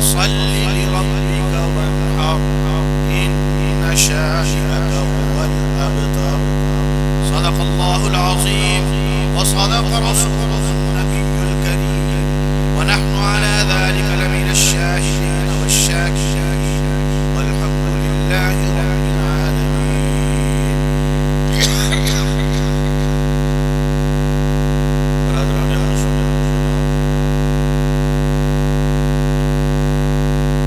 فصل لربك وانحر إن شانئك هو الأبتر. صدق الله العظيم وصدق رسوله النبي الكريم، ونحن على ذلك لمن الشاهدين والشاكرين، والحمد لله رب العالمين. برادران اہل سنت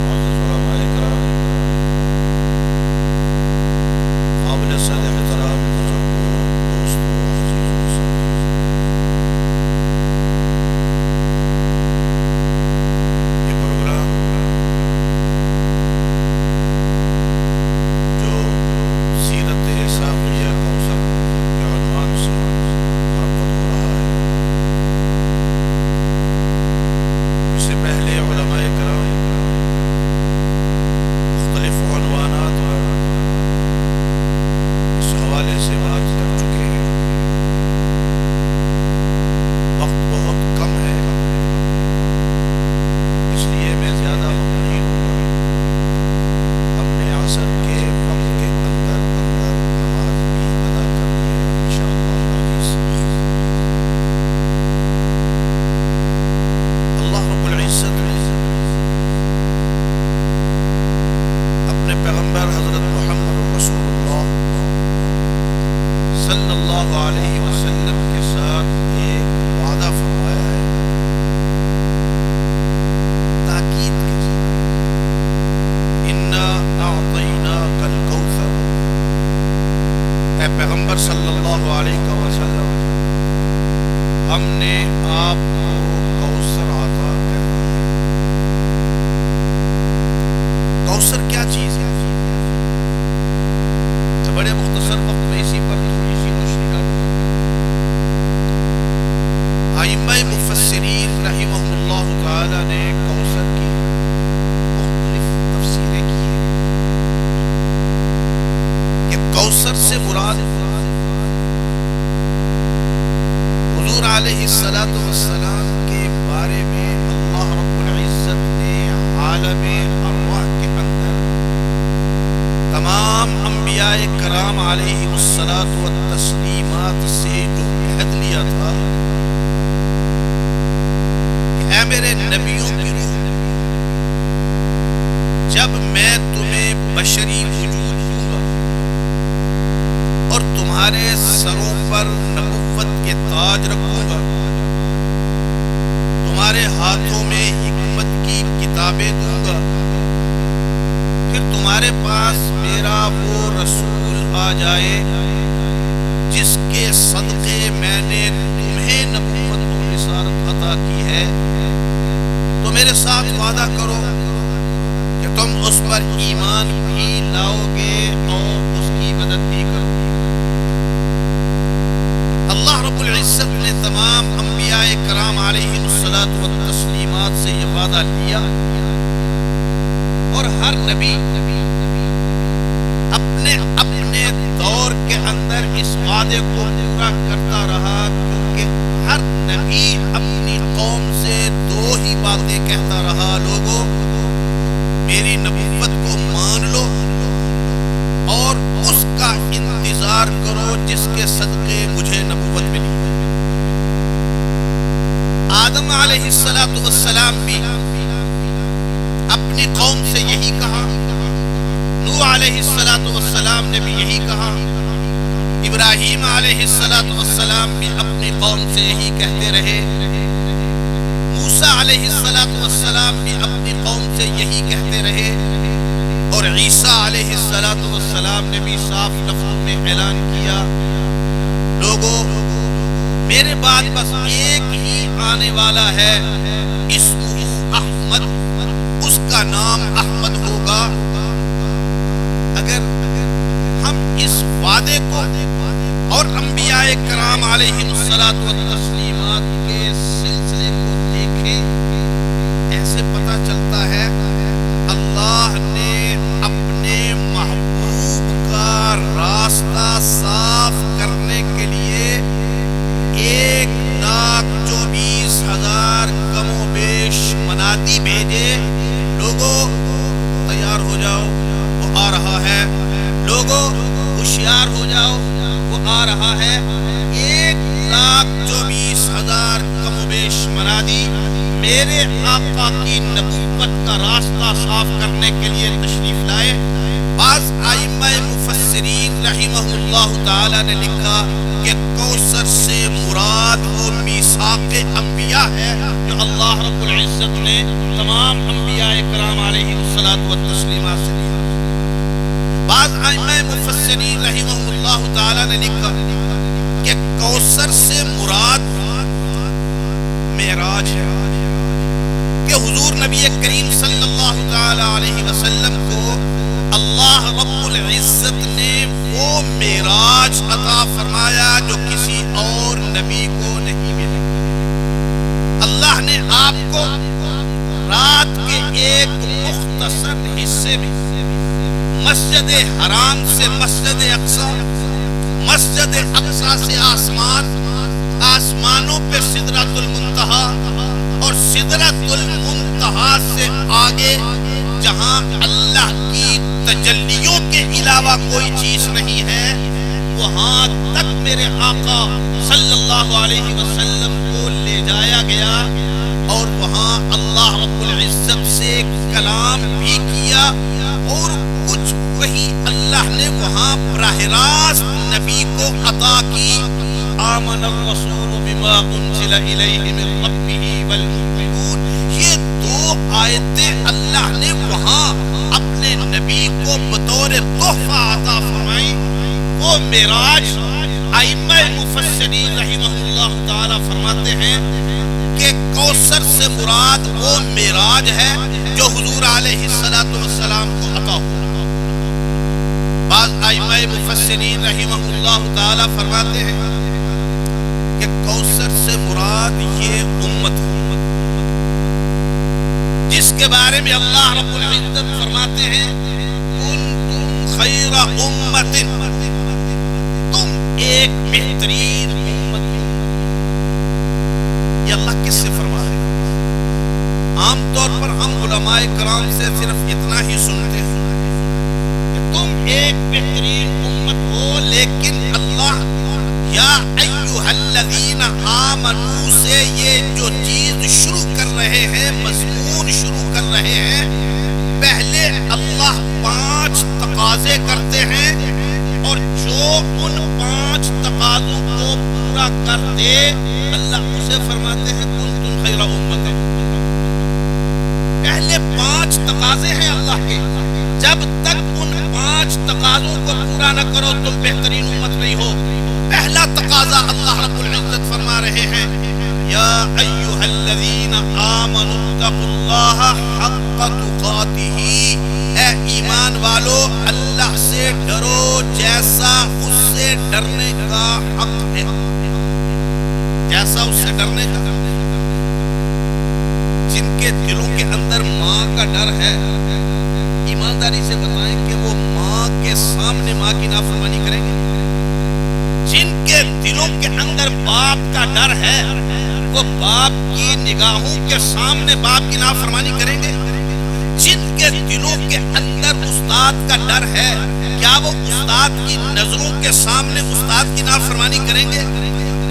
معزز علماء کرام، قابل صد احترام بزرگوں، دوستوں، عزیزوں، ساتھیوں، یہ پروگرام جو سیرت ساقیہ کوثر کے عنوان سے منعقد ہو رہا ہے، اس سے پہلے علماء کرام مختلف عنوانات پر اس حوالے سے بات کر چکے ہیں. وقت بہت کم ہے، اس لیے میں زیادہ وقت نہیں لوں گا. اپنے عصر کے وقت کے اندر نماز بھی ادا کرنی ہے انشاءاللہ العزیز. اللہ رب العزت نے اپنے پیغمبر حضرت محمد رسول اللہ صلی اللہ علیہ وسلم کے ساتھ ایک وعدہ فرمایا ہے، تاکید کے ساتھ. انا اعطیناک الکوثر، اے پیغمبر صلی اللہ علیہ وسلم، ہم نے آپ کو کوثر عطا کر دی ہے. کوثر کیا چیز ہے؟ بڑے مختصر وقت میں اسی پر تھوڑی سی روشنی ڈالوں. ائمہ مفسرین رحمہم اللہ تعالی نے کوثر کی مختلف تفسیریں کی ہیں کہ کوثر سے مراد حضور علیہ الصلوۃ والسلام کے بارے میں اللہ رب العزت نے عالم ارواح کے اندر تمام انبیاء کرام علیہ الصلاۃ والتسلیمات سے جو عہد لیا تھا کہ اے میرے نبیوں کی روح، جب میں تمہیں بشری وجود دوں گا اور تمہارے سروں پر نبوت کے تاج رکھوں گا، تمہارے ہاتھوں میں حکمت کی کتابیں دوں گا، پھر تمہارے پاس میرا وہ رسول آ جائے جس کے صدقے میں نے تمہیں نبوت و رسالت عطا کی ہے، تو میرے ساتھ وعدہ کرو کہ تم اس پر ایمان بھی لاؤ گے اور اس کی مدد بھی کرو گے. اللہ رب العزت نے تمام انبیاء کرام علیہ الصلاۃ والتسلیمات سے یہ وعدہ لیا، اور ہر نبی اپنے اپنے دور کے اندر اس وعدے کو پورا کرتا رہا، کیونکہ ہر نبی اپنی قوم سے دو ہی باتیں کہتا رہا: لوگوں، میری نبوت کو مان لو اور اس کا انتظار کرو جس کے صدقے مجھے نبوت ملی. آدم علیہ السلام بھی اپنی قوم سے یہی کہا، نوح علیہ السلام نے بھی یہی کہا، ابراہیم علیہ السلام بھی اپنی قوم سے یہی کہتے رہے، موسیٰ علیہ السلام بھی اپنی قوم سے یہی کہتے رہے، اور عیسیٰ علیہ السلام نے بھی صاف لفظوں میں اعلان کیا: لوگوں، میرے بعد بس ایک ہی آنے والا ہے، اسمہ احمد، اس کا نام احمد ہوگا. اگر ہم اس وعدے کو اور انبیاء کرام علیہ الصلاۃ والتسلیمات کے سلسلے کو دیکھیں، ایسے پتہ چلتا ہے اللہ نے اپنے محبوب کا راستہ صاف کرنے کے لیے 1,24,000 کم و بیش منادی بھیجے. لوگوں کرنے کے لیے تشریف لائے۔ بعض ائمہ مفسرین رحمہ اللہ تعالی نے لکھا کہ کوثر سے مراد وہ میثاق انبیاء ہے جو اللہ رب العزت نے تمام انبیاء کرام علیہ الصلوۃ والتسلیمات سے لیا۔ بعض ائمہ مفسرین رحمہ اللہ تعالی نے لکھا کہ کوثر سے مراد معراج ہے، کہ حضور نبی کریم صلی اللہ تعالی علیہ وسلم کو اللہ رب العزت نے وہ معراج عطا فرمایا جو کسی اور نبی کو نہیں ملا۔ اللہ نے آپ کو رات کے ایک مختصر حصے میں مسجد حرام سے مسجد اقصی، مسجد اقصی سے آسمانوں پہ سدرۃ المنتہا، اور سدرۃ المنتہا سے آگے جہاں اللہ کی تجلیوں کے علاوہ کوئی چیز نہیں ہے، وہاں تک میرے آقا صلی اللہ علیہ وسلم کو لے جایا گیا، اور وہاں اللہ رب العزت سے کلام بھی کیا، اور کچھ وہی اللہ نے وہاں براہ راست نبی کو عطا کی۔ آمن الرسول بما انزل الیہ من ربہ والمؤمنون، یہ دو آیتیں اللہ نے وہاں اپنے نبی کو بطور تحفہ عطا فرمائی۔ وہ معراج ائمہ مفسرین رحمہ اللہ تعالی فرماتے ہیں کہ کوثر سے مراد وہ معراج ہے جو حضور علیہ الصلوۃ والسلام کو عطا ہوا۔ بعض ائمہ مفسرین رحمہ اللہ تعالی فرماتے ہیں کہ کوثر سے مراد یہ امت ہے جس کے بارے میں اللہ رب العزت فرماتے ہیں کنتم خیر امت، تم ایک بہترین امت ہو۔ یہ اللہ کس سے فرما رہے ہیں؟ عام طور پر ہم علماء کرام سے صرف اتنا ہی سنتے ہیں کہ تم ایک بہترین امت ہو، لیکن اللہ یا ایھا الذین آمنوا سے یہ جو چیز شروع کر رہے ہیں، مضمون شروع کر رہے ہیں، پہلے اللہ 5 تقاضے کرتے ہیں، اور جو ان 5 تقاضوں کو پورا کر دے اللہ اسے فرماتے ہیں کنتم خیر امت۔ پہلے 5 تقاضے ہیں اللہ کے، جب تک ان 5 تقاضوں کو پورا نہ کرو تم بہترین امت نہیں ہو۔ پہلا تقاضا اللہ رب العزت فرما رہے ہیں یا ایھا الذین آمنوا اتقوا اللہ حق تقاتہ، اے ایمان والو اللہ سے ڈرو جیسا اس سے ڈرنے کا حق ہے، جیسا اس سے ڈرنے کا۔ جن کے دلوں کے اندر ماں کا ڈر ہے، ایمانداری سے بتائیں کہ وہ ماں کے سامنے ماں کی نافرمانی کریں گے؟ جن کے دلوں کے اندر باپ کا ڈر ہے وہ باپ کی نگاہوں کے سامنے باپ کی نافرمانی کریں گے؟ جن کے دلوں کے اندر استاد کا ڈر ہے کیا وہ استاد کی نظروں کے سامنے استاد کی نافرمانی کریں گے؟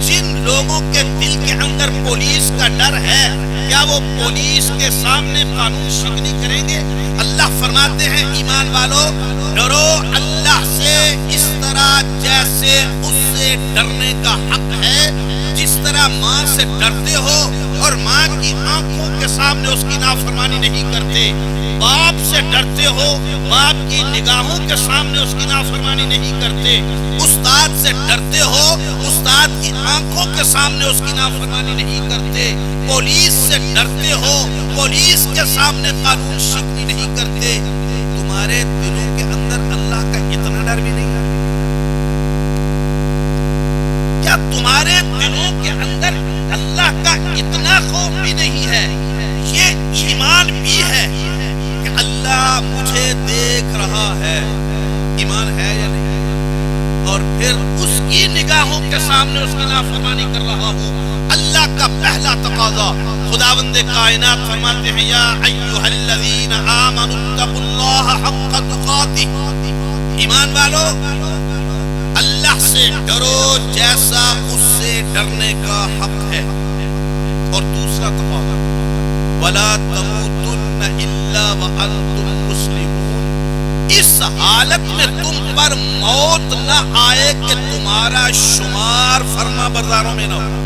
جن لوگوں کے دل کے اندر پولیس کا ڈر ہے کیا وہ پولیس کے سامنے قانون شکنی کریں گے؟ اللہ فرماتے ہیں ایمان والو ڈرو اللہ سے اس طرح جیسے اس سے ڈرنے کا حق ہے، جس طرح ماں سے ڈرتے ہو اور ماں کی آنکھوں کے سامنے اس کی نافرمانی نہیں کرتے، باپ سے ڈرتے ہو باپ کی نگاہوں کے سامنے اس کی نافرمانی نہیں کرتے، استاد سے ڈرتے ہو استاد کی آنکھوں کے سامنے اس کی نافرمانی نہیں کرتے، پولیس سے ڈرتے ہو پولیس کے سامنے قانون شکنی نہیں کرتے، تمہارے دلوں کے اندر اللہ کا اتنا ڈر بھی نہیں ہے؟ کیا تمہارے دلوں کے اندر اللہ کا اتنا خوف بھی نہیں ہے؟ یہ ایمان بھی ہے کہ اللہ مجھے دیکھ رہا ہے، ایمان ہے یا نہیں؟ اور پھر اس کی نگاہوں کے سامنے اس کی نافرمانی کر رہا ہوں۔ اللہ کا پہلا تقاضا خداوند کائنات فرماتے ہیں یا ایھا الذین آمنوا اتقوا اللہ حق تقاتہ، ایمان والو اللہ سے ڈرو جیسا اس سے ڈرنے کا حق ہے۔ اور دوسرا تقاضا ولا تموتن الا وانتم مسلمون، اس حالت میں تم پر موت نہ آئے کہ تمہارا شمار فرما برداروں میں نہ ہو.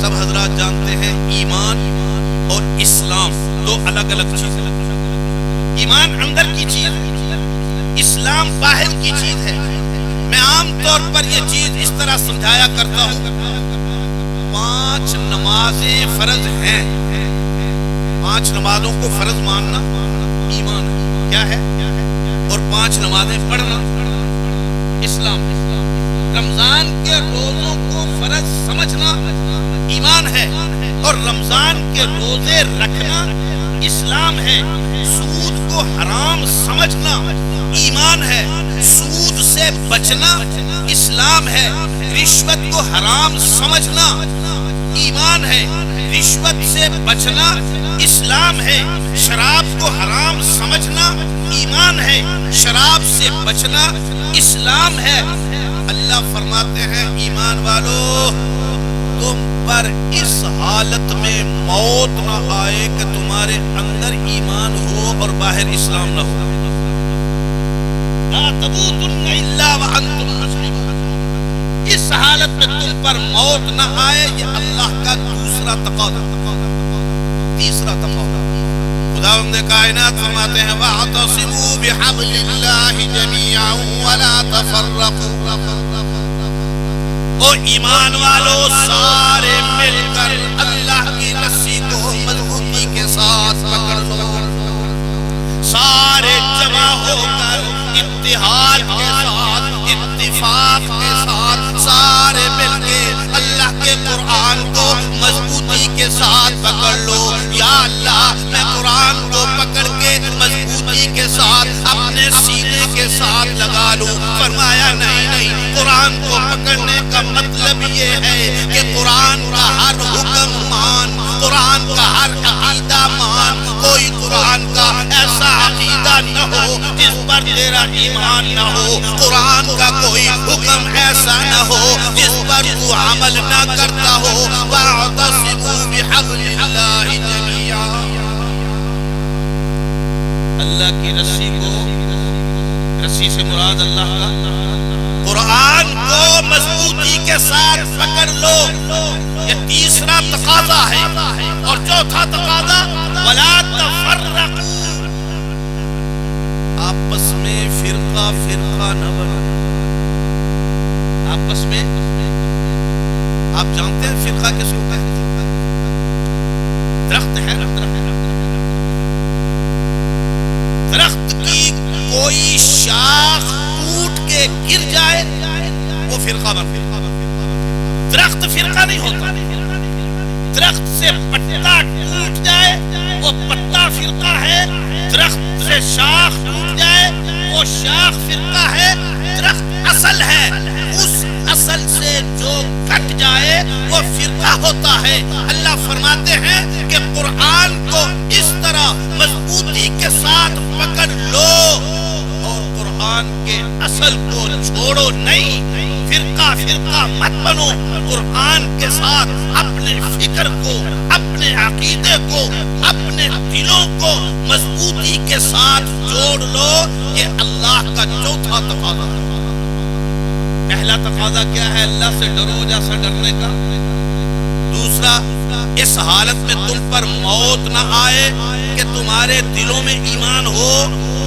سب حضرات جانتے ہیں ایمان اور اسلام دو الگ الگ چیزیں. ایمان اندر کی چیز ہے، اسلام باہر کی چیز ہے. میں عام طور پر یہ چیز اس طرح سمجھایا کرتا ہوں، 5 نمازیں فرض ہیں، 5 نمازوں کو فرض ماننا ایمان ہے. کیا ہے؟ اور 5 نمازیں پڑھنا اسلام ہے. رمضان کے روزوں کو فرض سمجھنا ایمان ہے، اور رمضان کے روزے رکھنا اسلام ہے. سود کو حرام سمجھنا ایمان ہے، سود سے بچنا اسلام ہے. رشوت کو حرام سمجھنا ایمان ہے، رشوت سے بچنا اسلام ہے. شراب کو حرام سمجھنا ایمان ہے، شراب سے بچنا اسلام ہے. اللہ فرماتے ہیں ایمان والو تم پر اس حالت میں موت نہ آئے کہ تمہارے اندر ایمان ہو اور باہر اسلام نہ ہو. لا تموتن الا وانتم مسلمون. اس حالت میں تم پر موت نہ آئے، یہ اللہ کا دوسرا تقاضا. تیسرا تقاضا خداوند کائنات فرماتے ہیں واعتصموا بحبل اللہ جميعا ولا تفرقوا. او ایمان والو سارے مل کر اللہ کی رسی کو مضبوطی کے ساتھ پکڑ لو. سارے جمع ہو کر اتحاد کے ساتھ، اتفاق کے ساتھ سارے مل کے اللہ کے قرآن کو مضبوطی کے ساتھ پکڑ لو. یا اللہ میں قرآن کو پکڑ کے مضبوطی کے ساتھ اپنے سینے کے ساتھ لگا لوں. فرمایا نہیں، قرآن کو پکڑنے کا مطلب یہ ہے کہ قرآن کا ہر حکم مان، قرآن کا ہر عقیدہ مان. کوئی قرآن کا ایسا عقیدہ نہ ہو جس پر تیرا ایمان نہ ہو. قرآن کا کوئی حکم ایسا نہ ہو جس پر تو عمل نہ کرتا ہو. واعتصموا بحبل اللہ جميعا. اللہ کی رسی کو، رسی سے مراد اللہ کا قرآن کو مضبوطی کے ساتھ پکڑ لو. یہ تیسرا تقاضا ہے. اور چوتھا تقاضا ولا تفرقوا. آپس میں فرقہ فرقہ نہ بنو. آپس میں آپ جانتے ہیں فرقہ کس کو کہتے ہیں؟ درخت ہے، درخت کی کوئی شاخ ٹوٹ کے گر جائے وہ فرقہ بن گیا. درخت فرقہ نہیں ہوتا. درخت سے پتا ٹوٹ جائے وہ پتا فرقہ ہے. درخت سے شاخ ٹوٹ جائے وہ شاخ فرقہ ہے. درخت اصل ہے، اس اصل سے جو کٹ جائے وہ فرقہ ہوتا ہے. اللہ فرماتے ہیں کہ قرآن کو اس طرح مضبوطی کے ساتھ پکڑ لو اور قرآن کے اصل کو چھوڑو نہیں. فرقہ فرقہ مت بنو. قرآن کے ساتھ اپنے فکر کو، اپنے عقیدے کو، اپنے دلوں کو مضبوطی کے ساتھ جوڑ لو. یہ اللہ کا چوتھا تقاضا ہے. پہلا تقاضا کیا ہے؟ اللہ سے ڈرو جیسا ڈرنے کا. دوسرا اس حالت میں تم پر موت نہ آئے کہ تمہارے دلوں میں ایمان ہو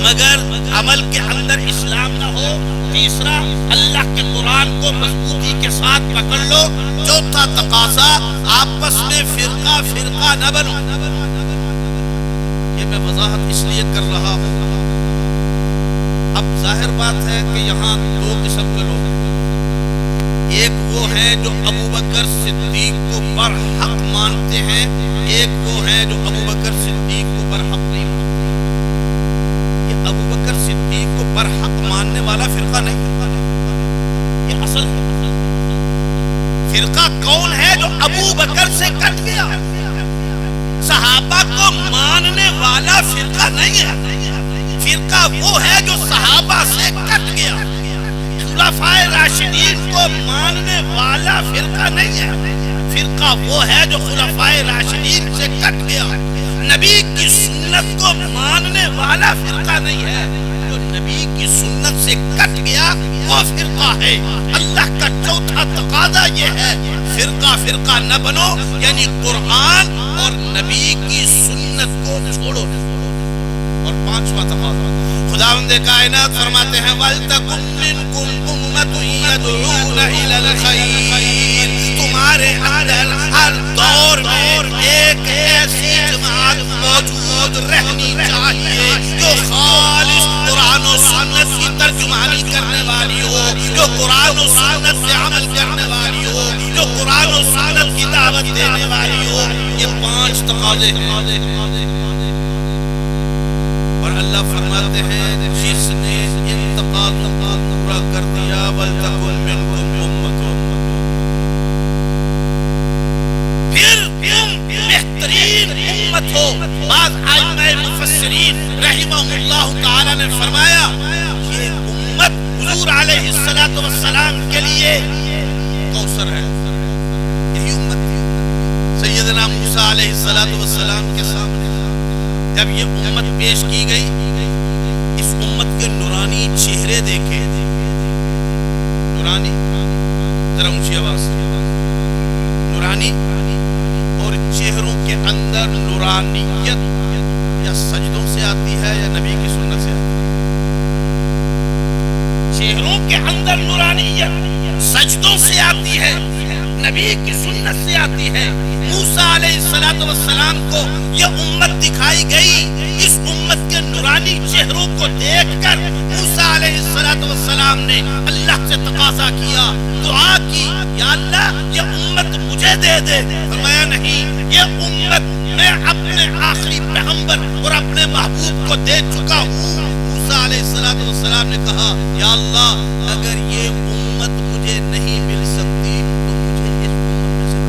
مگر عمل کے اندر اسلام نہ ہو. تیسرا اللہ کے قرآن کو مضبوطی کے ساتھ پکڑ لو. چوتھا تقاضا آپس میں فرقہ فرقہ نہ بنو. یہ میں وضاحت اس لیے کر رہا ہوں، اب ظاہر بات ہے کہ یہاں دو قسم کے لوگ ہیں. ایک وہ ہیں جو ابو بکر صدیق کو برحق مانتے ہیں، ایک وہ ہیں جو ابو بکر صدیق کو برحق نہیں مانتے. یہ ابو بکر صدیق کو برحق ماننے والا فرقہ نہیں، یہ اصل ہے. فرقہ کون ہے؟ جو ابو بکر سے کٹ گیا. صحابہ کو ماننے والا فرقہ نہیں ہے. فرقہ وہ ہے جو صحابہ سے کٹ گیا. خلفائے راشدین کو ماننے والا فرقہ نہیں ہے. فرقہ وہ ہے جو خلفائے راشدین سے کٹ گیا. نبی کی سنت سنت کو ماننے والا فرقہ نہیں ہے، جو نبی کی سنت سے کٹ گیا وہ فرقہ ہے۔ اللہ کا چوتھا تقاضا یہ ہے فرقہ فرقہ نہ بنو، یعنی قرآن اور نبی کی سنت کو چھوڑو۔ اور پانچواں تقاضا خداوند کائنات فرماتے ہیں وَلْتَكُن مِّنكُمْ أُمَّةٌ يَدْعُونَ إِلَى الْخَيْرِ، تمہارے اندر ہر دور میں ایک ایسی جماعت موجود رہنی چاہیے جو خالص قرآن و سنت کی ترجمانی کرنے والی ہو، جو قرآن و سنت سے عمل کرنے والی ہو، جو قرآن و سنت کی دعوت دینے والی ہو۔ یہ پانچ تقاضے ہیں، اور اللہ فرماتے ہیں جس نے ان تقاضوں کو پورا کر دیا وَلْتَكُن مِّنكُمْ أُمَّةٌ، پھر تم بہترین امت ہو۔ بعض ائمہ مفسرین رحمہم اللہ تعالی نے فرمایا یہ امت حضور علیہ السلام کے لیے کوثر ہے، یہی امت تھی۔ سیدنا موسیٰ علیہ السلام کے سامنے جب یہ امت پیش کی گئی، اس امت کے نورانی چہرے دیکھے، نورانی، ذرا اونچی آواز سے، نورانی، اور چہروں کے اندر نورانیت یا سجدوں سے آتی ہے یا نبی کی سنت سے آتی ہے؟ چہروں کے اندر نورانیت سجدوں سے آتی ہے، نبی کی سنت سے آتی ہے۔ موسیٰ علیہ السلام کو یہ امت دکھائی گئی، اس امت کے نورانی چہروں کو دیکھ کر موسیٰ علیہ السلام نے اللہ سے تقاضا کیا، دعا کی، یا اللہ یہ امت مجھے دے دے۔ فرمایا نہیں، یہ امت میں اپنے آخری پیغمبر اور اپنے محبوب کو دے چکا ہوں۔ موسیٰ علیہ السلام نے کہا یا اللہ اگر یہ امت مجھے نہیں مل سکتی تو مجھے اس امت میں سے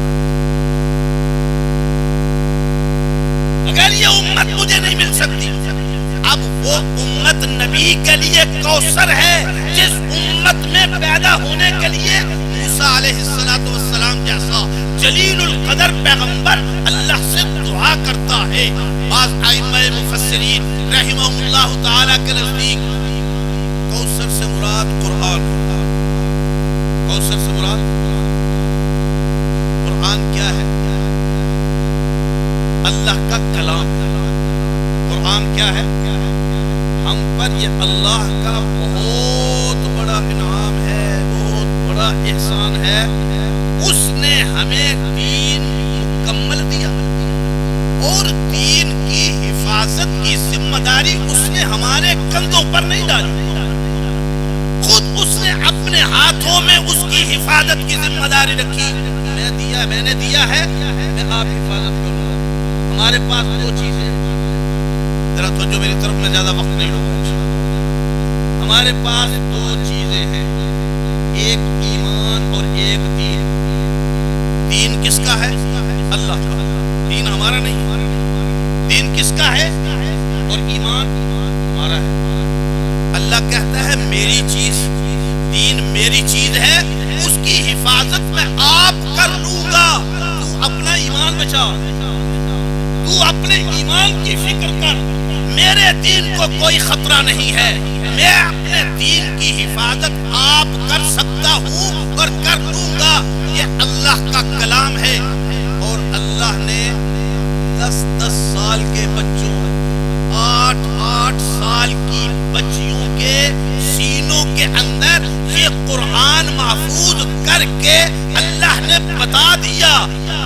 اگر یہ امت مجھے نہیں مل سکتی۔ اب وہ امت نبی کے لیے کوثر ہے جس امت میں پیدا ہونے کے لیے موسیٰ علیہ السلام جیسا جلیل القدر پیغمبر اللہ سے دعا کرتا ہے۔ بعض ائمہ مفسرین رحمہم اللہ تعالی کے نزدیک کوثر سے مراد قرآن، کوثر سے مراد قرآن کیا ہے؟ اللہ کا کلام۔ قرآن کیا ہے؟ ہم پر یہ اللہ کا بہت بڑا انعام ہے، بہت بڑا احسان ہے۔ اس نے ہمیں دین مکمل دیا اور دین کی حفاظت کی ذمہ داری اس نے ہمارے کندھوں پر نہیں ڈالی، خود اس نے اپنے ہاتھوں میں اس کی حفاظت کی ذمہ داری رکھی۔ میں نے دیا ہے، میں آپ حفاظت کروں گا۔ ہمارے پاس دو چیزیں، ذرا توجہ میری طرف، میں زیادہ وقت نہیں لوں گا۔ ہمارے پاس دو چیزیں ہیں، ایک ایمان اور ایک دین۔ دین کس کا ہے؟ اللہ کا۔ دین ہمارا نہیں، دین کس کا ہے؟ اور ایمان ہمارا ہے۔ اللہ کہتا ہے میری چیز، دین میری چیز ہے، اس کی حفاظت میں آپ کر لوں گا۔ تو اپنا ایمان بچا، تو اپنے ایمان کی فکر کر، میرے دین کو کوئی خطرہ نہیں ہے، میں اپنے دین کی حفاظت آپ کر سکتا ہوں اور کر لوں گا۔ یہ اللہ کا کلام ہے۔ اور اللہ نے 10 سال کے بچوں، 8 سال کی بچیوں کے سینوں کے اندر یہ قرآن محفوظ کر کے اللہ نے بتا دیا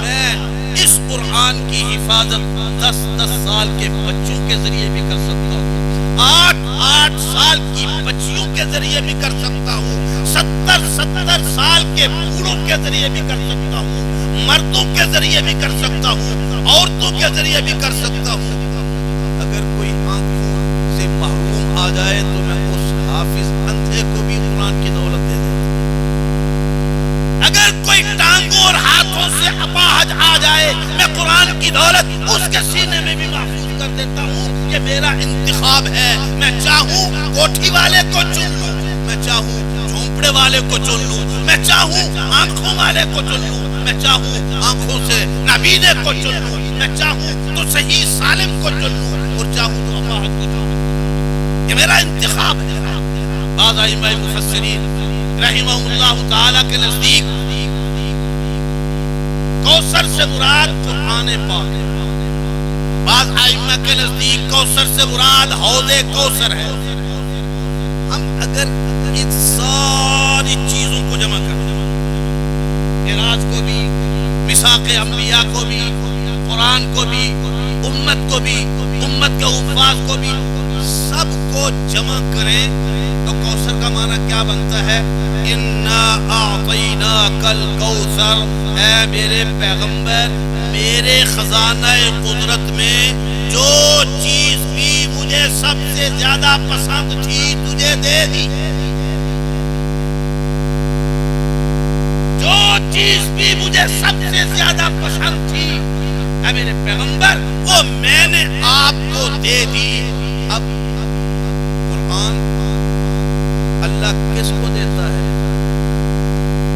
میں اس قرآن کی حفاظت 10 سال کے بچوں کے ذریعے بھی کر سکتا ہوں، 8 سال کی بچیوں کے ذریعے بھی کر سکتا ہوں، 70 سال کے بوڑھوں کے ذریعے بھی کر سکتا ہوں، مردوں کے ذریعے بھی کر سکتا ہوں، عورتوں کے ذریعے بھی کر سکتا ہوں۔ اگر کوئی آنکھوں سے محروم آ جائے تو میں اس حافظ اندھے کو بھی قرآن کی دولت دے دیتا ہوں۔ اگر کوئی ٹانگوں اور ہاتھوں سے اپاہج آ جائے میں قرآن کی دولت اس کے سینے میں بھی محفوظ کر دیتا ہوں۔ یہ میرا انتخاب ہے، میں چاہوں کوٹھی والے کو چن لوں، میں چاہوں جھونپڑے والے کو چن لوں، میں چاہوں آنکھوں والے کو چن لوں، میں چاہوں آنکھوں سے نابینے کو چن لوں، میں چاہوں تو صحیح سالم کو چن لوں، اور ائمہ مفسرین رحمہم اللہ تعالی کے نزدیک کوثر سے مراد قرآن پاک ہے، بعض ائمہ کے نزدیک کوثر سے مراد حوض کوثر ہے۔ ہم اگر ان ساری چیزوں کو جمع کر دیں، معراج کو بھی، میثاق انبیاء کو بھی، قرآن کو بھی، امت کو بھی، امت کے حفاظ کو بھی، سب کو جمع کریں تو کوثر کا معنی کیا بنتا ہے؟ انا اعطیناک الکوثر، اے میرے پیغمبر میرے خزانہ قدرت میں جو چیز بھی مجھے سب سے زیادہ پسند تھی تجھے دے دی، جو چیز بھی مجھے سب سے زیادہ پسند تھی اے میرے پیغمبر وہ میں نے آپ کو دے دی۔ اب قرآن اللہ کس کو دیتا ہے؟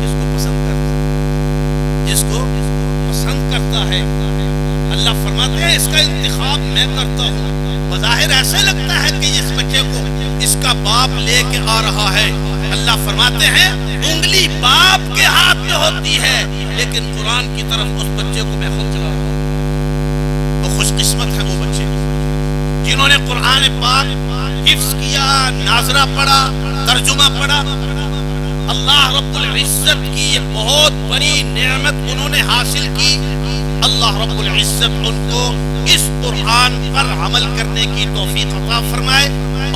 جس کو پسند کرتا ہے، جس کو پسند کرتا ہے۔ اللہ فرماتے ہیں اس کا انتخاب میں کرتا ہوں۔ بظاہر ایسے لگتا ہے کہ اس بچے کو اس کا باپ لے کے آ رہا ہے، اللہ فرماتے ہیں انگلی باپ کے ہاتھ میں ہوتی ہے لیکن قرآن کی طرف اس بچے کو میں خود چلا رہا ہوں۔ تو خوش قسمت ہے وہ بچے جنہوں نے قرآن پاک حفظ کیا، ناظرہ پڑھا، ترجمہ پڑھا۔ اللہ رب العزت کی یہ بہت بڑی نعمت انہوں نے حاصل کی۔ اللہ رب العزت ان کو اس قرآن پر عمل کرنے کی توفیق عطا فرمائے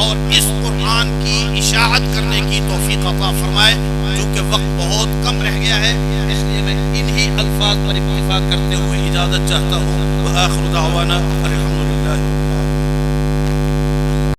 اور اس قرآن کی اشاعت کرنے کی توفیق عطا فرمائے۔ چونکہ وقت بہت کم رہ گیا ہے اس لیے میں انہی الفاظ پر اکتفا کرتے ہوئے اجازت چاہتا ہوں۔ وآخر دعوانا الحمد